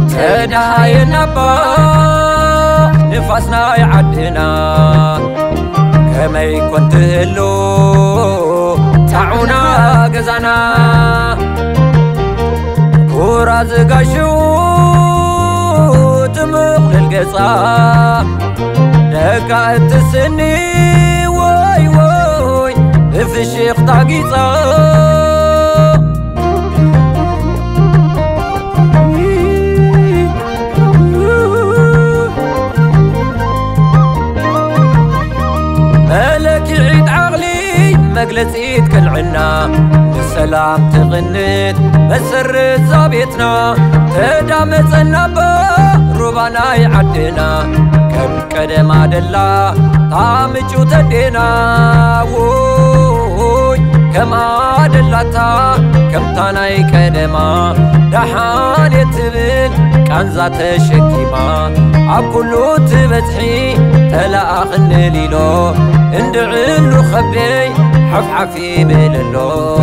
تداي نبا نفاسنا يعدنا كما يكون تهلو تعونا قزانا كورا زقاشو تمغل القصا دكا التسني وي وي في الشيخ طاقيصا مجلس ايد كالعنا بالسلام تغنت مسر زابيتنا تدامت النبا ربانا يعدنا كم قدم عدلا طامجو تدينا ووي كم عدلاتا كم تاناي كدما دحان يتبل كانزا تشكيما عبكلو تبتحي تلاخن ليلو اندعلو خبي حفحفي بللو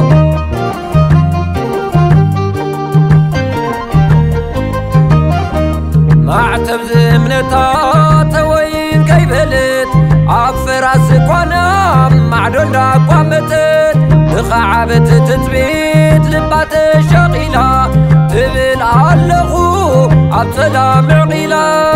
معتب زمنتا توين كيبلت عفراس كوانا معدون دا قوامتت بخعبت تتبيت لبات شغيلة تبل علغو عبتلا معقيلة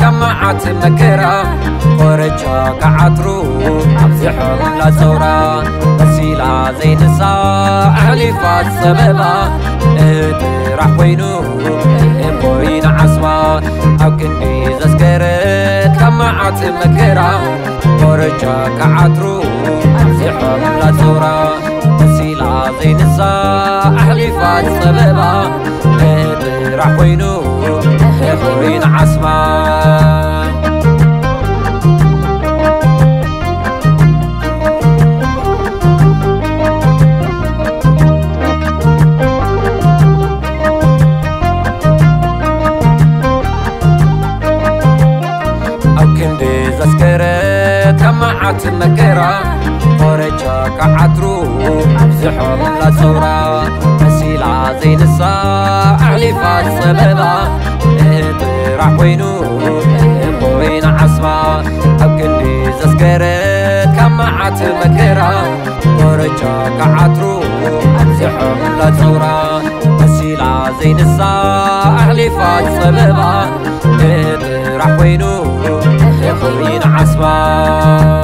كمعات مكرا ورجا كعطرو عبزحهم لا زورا بسيلا زين الساعة حليفات سببا راح وينو بوين عصبا او كني زسكرت كمعات مكرا ورجا كعطرو عبزحهم لا زورا بسيلا زين الساعة حليفات سببا راح وينو بوين عصبا كمعات مكرا ورجا كعطرو عبزحهم لا زورا مسيلا زين الساعة حليفات سببا راح وينو بوين عصبا أبكني زسكرت كمعات مكرا ورجا كعطرو عبزحهم لا زورا مسيلا زين الساعة حليفات سببا راح وينو بوين عصبا